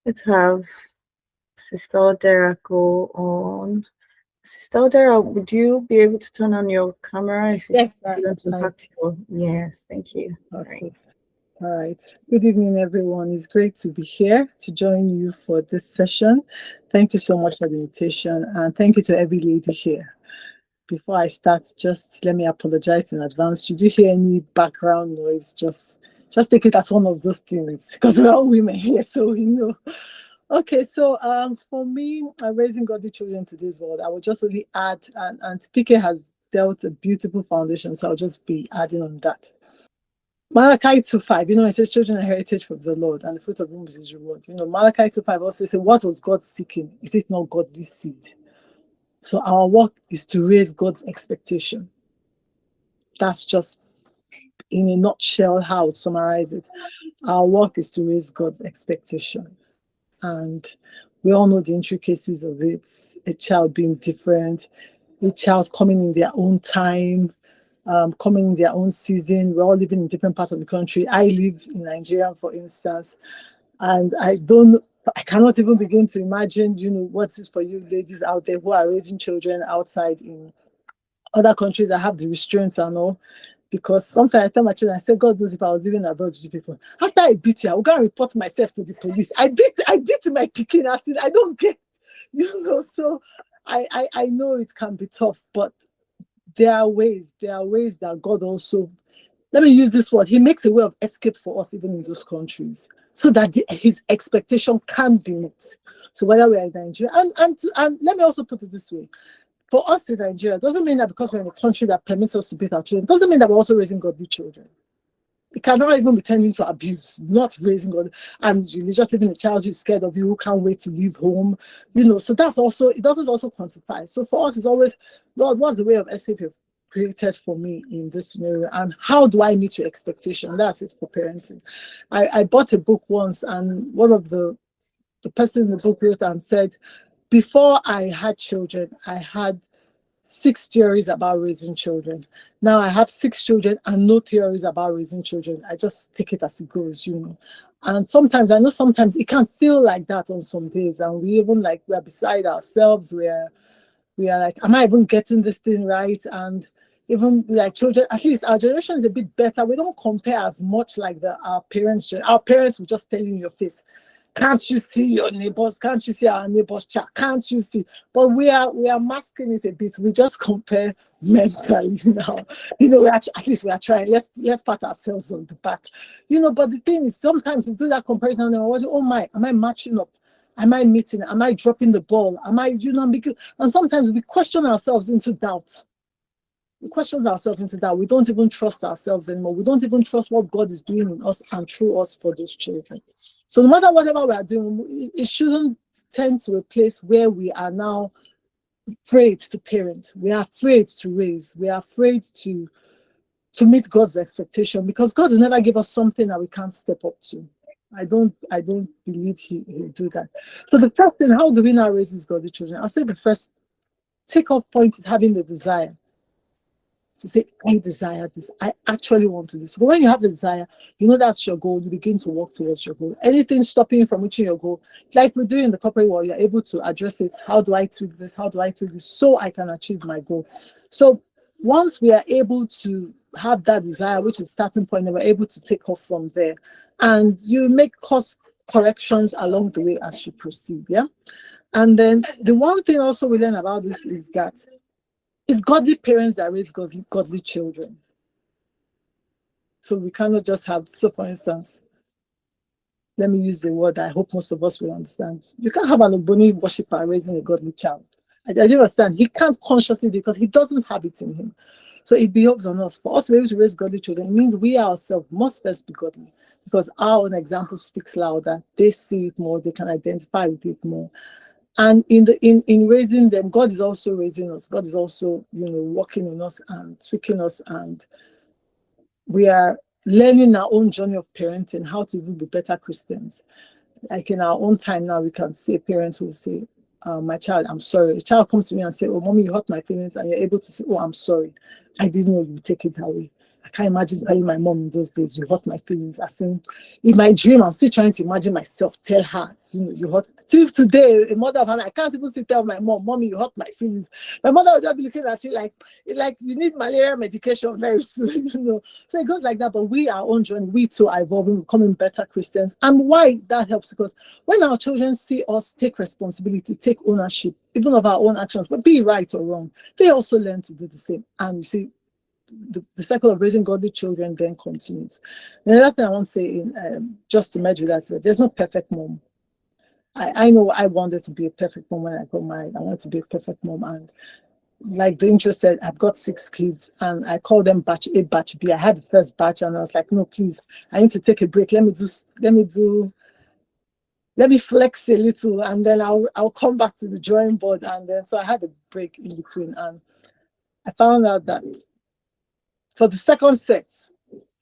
Let's have Sister Odera go on. Sister Odera, would you be able to turn on your camera if Yes, you don't impact your... Yes, thank you. Right. okay. All right. Good evening, everyone. It's great to be here to join you for this session. Thank you so much for the invitation, and thank you to every lady here. Before I start, just let me apologize in advance. Should you hear any background noise, just take it as one of those things because we're all women here, so we know. Okay, so for me, raising godly children to this world, I will just only add, and PK has dealt a beautiful foundation, so I'll just be adding on that. Malachi 2:5, it says children are heritage from the Lord, and the fruit of the womb is his reward. Malachi 2:5 also says, what was God seeking? Is it not godly seed? So our work is to raise God's expectation. That's just in a nutshell how I would summarize it. Our work is to raise God's expectation. And we all know the intricacies of it. A child being different, a child coming in their own time, coming in their own season. We're all living in different parts of the country. I live in Nigeria, for instance, and I cannot even begin to imagine, what's it for you ladies out there who are raising children outside in other countries that have the restraints and all. Because sometimes I tell my children, I say, God knows if I was living abroad with people. After I beat you, I will go and report myself to the police. I beat my picking. I don't get, so I know it can be tough, but there are ways that God also, let me use this word, he makes a way of escape for us even in those countries so that his expectation can be met. So whether we are in Nigeria, and let me also put it this way, for us in Nigeria, doesn't mean that because we're in a country that permits us to beat our children, doesn't mean that we're also raising godly children. It cannot even be turned into abuse, not raising God. And you're just living a child who's scared of you, who can't wait to leave home, So that's also, it doesn't also quantify. So for us, it's always, Lord, what's the way of escape you've created for me in this scenario? And how do I meet your expectation? That's it for parenting. I bought a book once, and one of the person in the book wrote and said, before I had children, I had 6 theories about raising children. Now I have 6 children and no theories about raising children. I just take it as it goes, And sometimes it can feel like that on some days, and we even we're beside ourselves. We are like, am I even getting this thing right? And even like children, at least our generation is a bit better. We don't compare as much like our parents. Our parents will just tell you in your face, can't you see your neighbors? Can't you see our neighbors' child? Can't you see? But we are masking it a bit. We just compare mentally now. At least we are trying. Let's pat ourselves on the back. But the thing is, sometimes we do that comparison and we're wondering, oh my, am I matching up? Am I meeting? Am I dropping the ball? Am I, and sometimes we question ourselves into doubt. We question ourselves into that. We don't even trust ourselves anymore. We don't even trust what God is doing in us and through us for those children. So no matter whatever we are doing, it shouldn't tend to a place where we are now afraid to parent. We are afraid to raise. We are afraid to meet God's expectation, because God will never give us something that we can't step up to. I don't believe he'll do that. So the first thing, how do we now raise these godly children? I'll say the first takeoff point is having the desire. To say, I desire this. I actually want to do this. But when you have the desire, that's your goal. You begin to work towards your goal. Anything stopping you from reaching your goal, like we do in the corporate world, you're able to address it. How do I tweak this? How do I tweak this so I can achieve my goal? So once we are able to have that desire, which is the starting point, then we're able to take off from there. And you make course corrections along the way as you proceed. Yeah. And then the one thing also we learn about this is that it's godly parents that raise godly children. So we cannot just have, so for instance, let me use the word I hope most of us will understand. You can't have an Ogboni worshiper raising a godly child. I don't understand. He can't consciously do it because he doesn't have it in him. So it behoves on us. For us to be able to raise godly children, it means we ourselves must first be godly, because our own example speaks louder. They see it more. They can identify with it more. And in raising them, God is also raising us. God is also, working in us and tweaking us, and we are learning our own journey of parenting, how to even be better Christians. Like in our own time now, we can see parents who will say, my child, I'm sorry. A child comes to me and say, oh, mommy, you hurt my feelings, and you're able to say, oh, I'm sorry. I didn't know you would take it that way. I can't imagine telling my mom in those days, you hurt my feelings. As in my dream, I'm still trying to imagine myself tell her, you hurt. Till today, a mother of mine, I can't even still tell my mom, mommy, you hurt my feelings. My mother would just be looking at you like you need malaria medication very soon, So it goes like that. But we, our own journey, we too are evolving, becoming better Christians. And why that helps, because when our children see us take responsibility, take ownership, even of our own actions, but be right or wrong, they also learn to do the same. And you see, the cycle of raising godly children then continues. Another thing I want to say, just to merge with that, is that there's no perfect mom. I know I wanted to be a perfect mom when I got married. I wanted to be a perfect mom. And like the intro said, I've got 6 kids and I call them batch A, batch B. I had the first batch and I was like, no, please, I need to take a break. Let me flex a little and then I'll come back to the drawing board. And then so I had a break in between, and I found out that for the second set,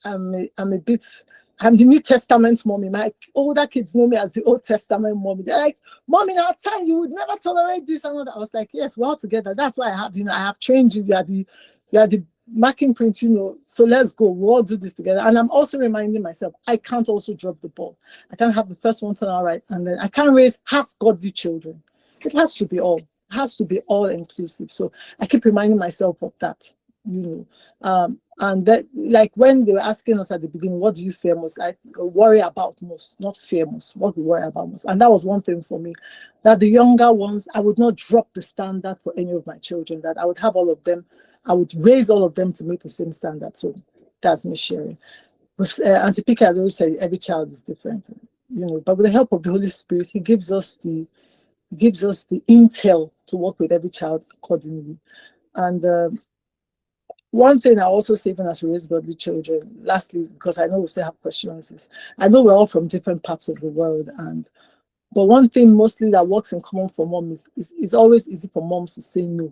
I'm the New Testament mommy. My older kids know me as the Old Testament mommy. They're like, Mom, in our time, you would never tolerate this and all that. I was like, yes, we're all together. That's why I have trained you. You are the marking print, so let's go. We'll all do this together. And I'm also reminding myself, I can't also drop the ball. I can't have the first one turn out right, and then I can't raise half godly children. It has to be all. It has to be all inclusive. So I keep reminding myself of that, and that, like when they were asking us at the beginning, what do you fear most? I worry about most, not fear most. What we worry about most, and that was one thing for me, that the younger ones, I would not drop the standard for any of my children. That I would have all of them. I would raise all of them to meet the same standard. So that's me sharing. With Auntie Pika has always said, every child is different, But with the help of the Holy Spirit, He gives us the intel to work with every child accordingly. And one thing I also say, even as we raise godly children, lastly, because I know we still have questions, is I know we're all from different parts of the world, but one thing mostly that works in common for moms is always easy for moms to say no.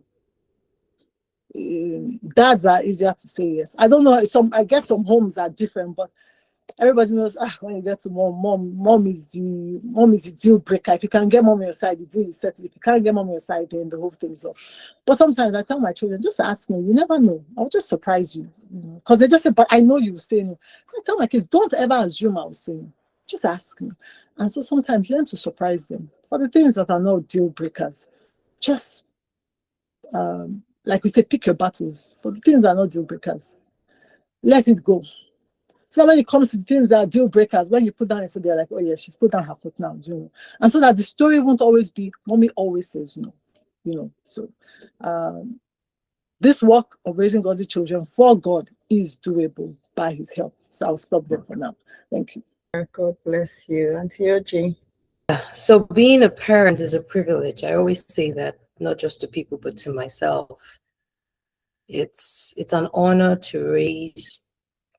Dads are easier to say yes. I don't know, I guess some homes are different, but everybody knows when you get to mom is the deal breaker. If you can get mom on your side, the deal is settled. If you can't get mom on your side, then the whole thing is off. But sometimes I tell my children, just ask me. You never know. I'll just surprise you. Because they just say, but I know you will say no. So I tell my kids, don't ever assume I will say no. Just ask me. And so sometimes learn to surprise them. For the things that are not deal breakers, just like we say, pick your battles. For the things that are not deal breakers, let it go. So when it comes to things that are deal breakers, when you put down your foot, they're like, oh yeah, she's put down her foot now, And so that the story won't always be, mommy always says no, So this work of raising godly children for God is doable by His help. So I'll stop there for now. Thank you. God bless you. Auntie Oji. So being a parent is a privilege. I always say that, not just to people, but to myself. It's an honor to raise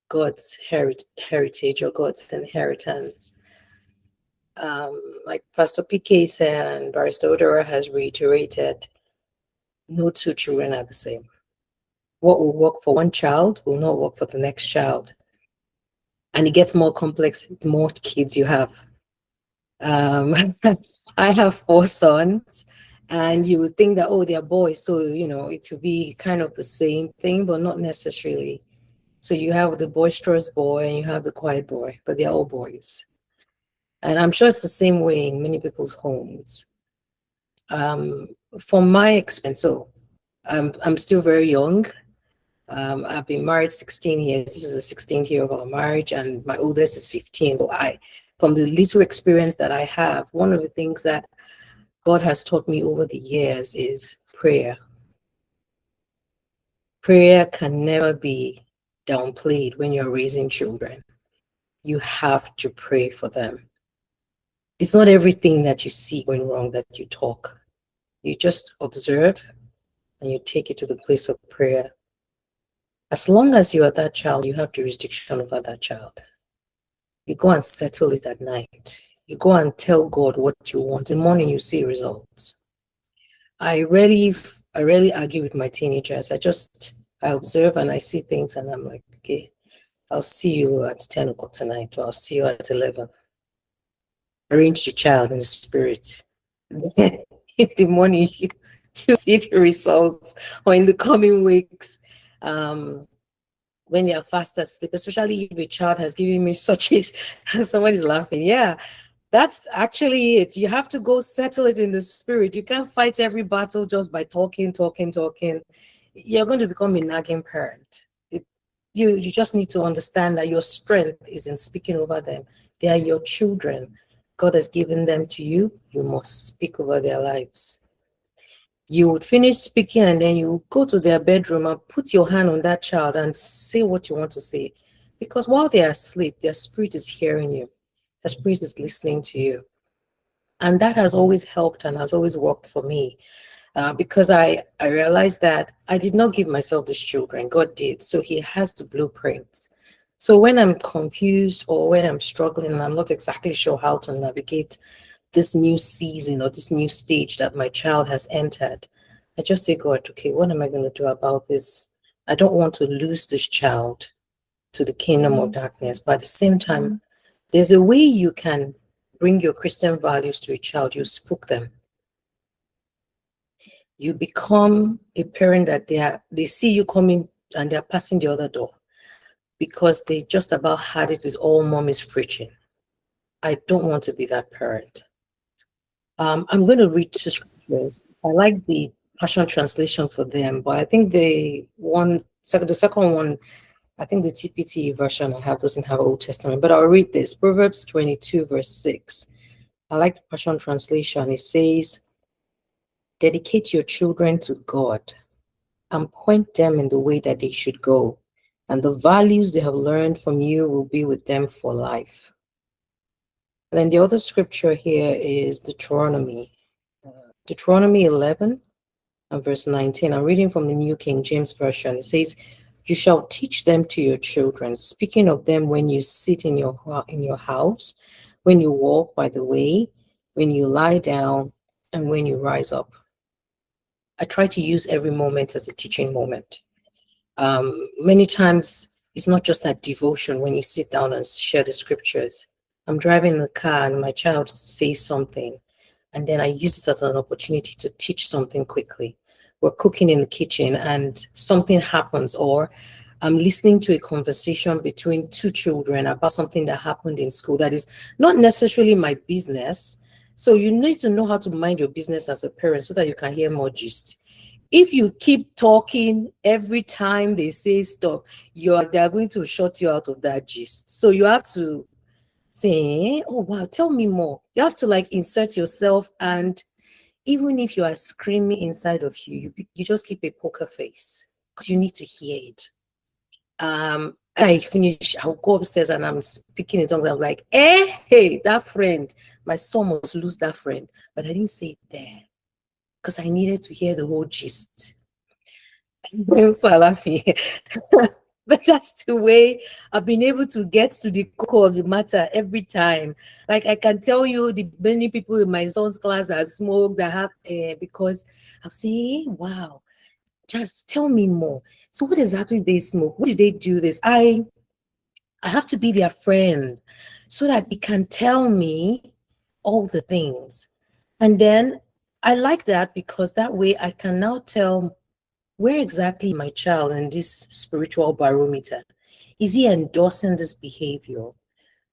God's heritage or God's inheritance. Like Pastor PK said, and Barrister Odora has reiterated, no 2 children are the same. What will work for one child will not work for the next child. And it gets more complex the more kids you have. I have 4 sons, and you would think that, oh, they're boys, so, it will be kind of the same thing, but not necessarily. So you have the boisterous boy and you have the quiet boy, but they're all boys. And I'm sure it's the same way in many people's homes. From my experience, so I'm still very young. I've been married 16 years. This is the 16th year of our marriage, and my oldest is 15. So from the little experience that I have, one of the things that God has taught me over the years is prayer. Prayer can never be downplayed when you're raising children. You have to pray for them. It's not everything that you see going wrong that you talk. You just observe and you take it to the place of prayer. As long as you are that child, you have jurisdiction over that child. You go and settle it at night. You go and tell God what you want. In the morning, you see results. I rarely argue with my teenagers. I observe and I see things and I'm like, okay, I'll see you at 10 o'clock tonight, or I'll see you at 11. Arrange your child in the spirit. In the morning, you see the results, or in the coming weeks. when you're fast asleep, especially if a child has given me such a, someone is laughing. Yeah, that's actually it. You have to go settle it in the spirit. You can't fight every battle just by talking. You're going to become a nagging parent. You just need to understand that your strength is in speaking over them. They are your children. God has given them to you. You must speak over their lives. You would finish speaking and then you go to their bedroom and put your hand on that child and say what you want to say. Because while they are asleep, their spirit is hearing you. Their spirit is listening to you. And that has always helped and has always worked for me. Because I realized that I did not give myself these children. God did. So he has the blueprint. So when I'm confused or when I'm struggling and I'm not exactly sure how to navigate this new season or this new stage that my child has entered, I just say, God, okay, what am I going to do about this? I don't want to lose this child to the kingdom of darkness. But at the same time, there's a way you can bring your Christian values to a child. You spook them. You become a parent that they see you coming and they're passing the other door because they just about had it with all mommy's preaching. I don't want to be that parent. I'm going to read two scriptures. I like the Passion Translation for them, but I think the second one, I think the TPT version I have doesn't have Old Testament, but I'll read this. Proverbs 22 verse 6. I like the Passion Translation. It says, dedicate your children to God and point them in the way that they should go, and the values they have learned from you will be with them for life. And then the other scripture here is Deuteronomy 11 and verse 19. I'm reading from the New King James Version. It says, you shall teach them to your children, speaking of them when you sit in your house, when you walk by the way, when you lie down, and when you rise up. I try to use every moment as a teaching moment. Many times, it's not just that devotion when you sit down and share the scriptures. I'm driving in the car and my child says something, and then I use it as an opportunity to teach something quickly. We're cooking in the kitchen and something happens, or I'm listening to a conversation between two children about something that happened in school that is not necessarily my business. So you need to know how to mind your business as a parent so that you can hear more gist. If you keep talking every time they say stuff, they're going to shut you out of that gist. So you have to say, oh wow, tell me more. You have to like insert yourself, and even if you are screaming inside of you, you just keep a poker face because you need to hear it. I finish, I'll go upstairs and I'm speaking in tongues. I'm like, hey, that friend, my son must lose that friend. But I didn't say it there because I needed to hear the whole gist. But that's the way I've been able to get to the core of the matter every time. Like I can tell you the many people in my son's class that smoke, that have because I'll say, wow, just tell me more. So what exactly did they smoke? What did they do this? I have to be their friend so that they can tell me all the things. And then I like that because that way I can now tell where exactly my child in this spiritual barometer. Is he endorsing this behavior?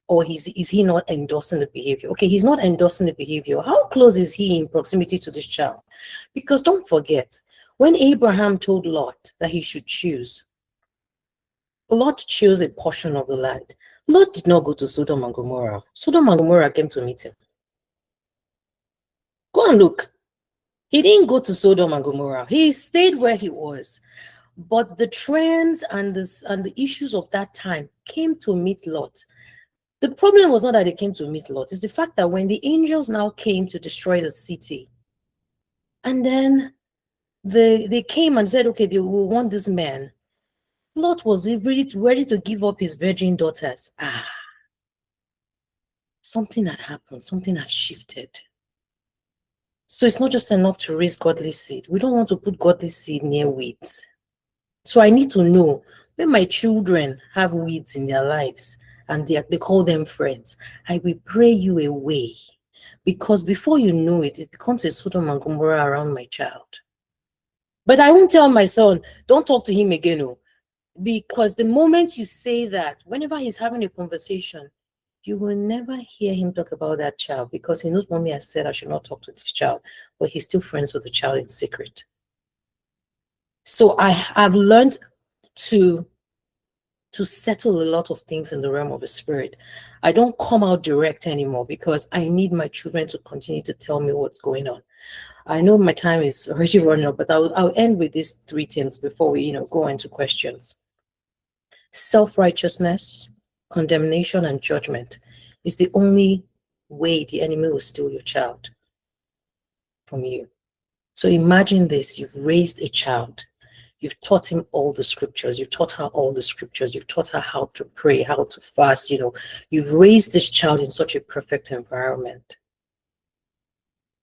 Or is he not endorsing the behavior? Okay, he's not endorsing the behavior. How close is he in proximity to this child? Because don't forget, when Abraham told Lot that he should choose, Lot chose a portion of the land. Lot did not go to Sodom and Gomorrah. Sodom and Gomorrah came to meet him. Go and look. He didn't go to Sodom and Gomorrah. He stayed where he was. But the trends and the issues of that time came to meet Lot. The problem was not that they came to meet Lot. It's the fact that when the angels now came to destroy the city, and then they came and said, okay, they will want this man. Lot was ready to give up his virgin daughters. Something had happened. Something had shifted. So it's not just enough to raise godly seed. We don't want to put godly seed near weeds. So I need to know when my children have weeds in their lives and they call them friends, I will pray you away. Because before you know it, it becomes a Sodom and Gomorrah around my child. But I won't tell my son, don't talk to him again. Because the moment you say that, whenever he's having a conversation, you will never hear him talk about that child, because he knows mommy has said I should not talk to this child, but he's still friends with the child in secret. So I have learned to settle a lot of things in the realm of the spirit. I don't come out direct anymore, because I need my children to continue to tell me what's going on. I know my time is already running up, but I'll end with these 3 things before we go into questions. Self-righteousness, condemnation, and judgment is the only way the enemy will steal your child from you. So imagine this: you've raised a child, you've taught him all the scriptures, you've taught her all the scriptures, you've taught her how to pray, how to fast, you've raised this child in such a perfect environment,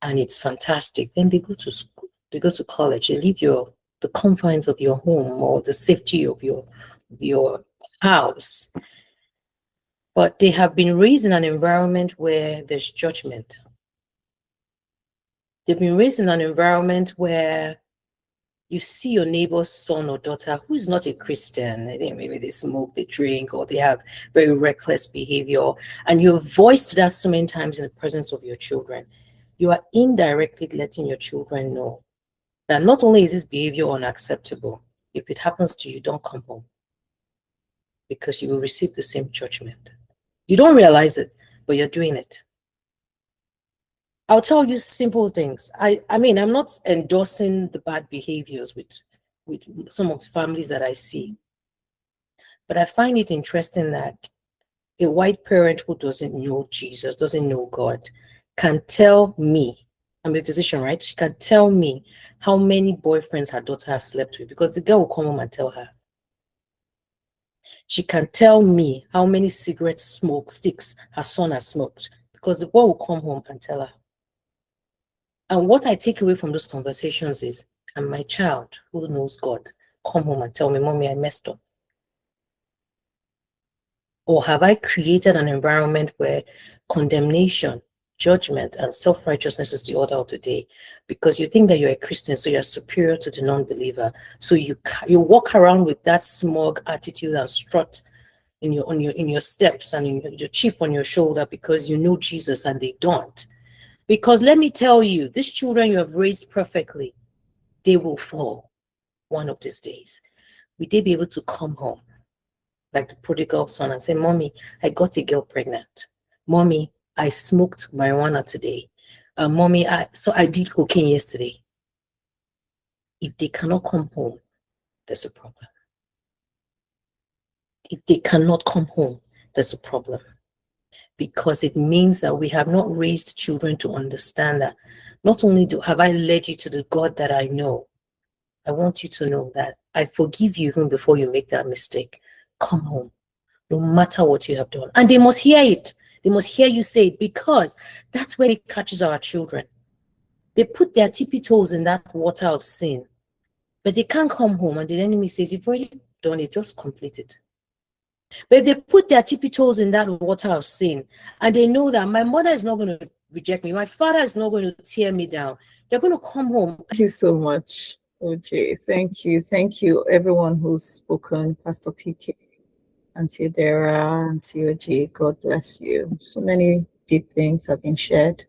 and it's fantastic. Then they go to school, they go to college, they leave the confines of your home or the safety of your house, but they have been raised in an environment where there's judgment. They've been raised in an environment where you see your neighbor's son or daughter who is not a Christian. Maybe they smoke, they drink, or they have very reckless behavior, and you're voiced that so many times in the presence of your children. You are indirectly letting your children know that not only is this behavior unacceptable, if it happens to you, don't come home, because you will receive the same judgment. You don't realize it, but you're doing it. I'll tell you simple things. I mean, I'm not endorsing the bad behaviors with some of the families that I see, but I find it interesting that a white parent who doesn't know Jesus, doesn't know God, can tell me, I'm a physician, right? She can tell me how many boyfriends her daughter has slept with, because the girl will come home and tell her. She can tell me how many cigarette smoke sticks her son has smoked, because the boy will come home and tell her. And what I take away from those conversations is, can my child who knows God come home and tell me, Mommy, I messed up? Or have I created an environment where condemnation, judgment, and self-righteousness is the order of the day? Because you think that you're a Christian, so you're superior to the non-believer. So you walk around with that smug attitude and strut in your steps and in your chip on your shoulder, because you know Jesus and they don't. Because let me tell you, these children you have raised perfectly, they will fall one of these days. Will they be able to come home like the prodigal son and say, Mommy, I got a girl pregnant. Mommy, I smoked marijuana today. Mommy, I did cocaine yesterday. If they cannot come home, there's a problem. If they cannot come home, there's a problem. Because it means that we have not raised children to understand that not only have I led you to the God that I know, I want you to know that I forgive you even before you make that mistake. Come home, no matter what you have done. And they must hear it. They must hear you say it, because that's where it catches our children. They put their tippy toes in that water of sin, but they can't come home, and the enemy says, you've already done it, just complete it. But if they put their tippy toes in that water of sin, and they know that my mother is not going to reject me, my father is not going to tear me down, they're going to come home. Thank you so much, OJ. Thank you. Thank you, everyone who's spoken. Pastor PK, Auntie Dara, Auntie OJ, God bless you. So many deep things have been shared.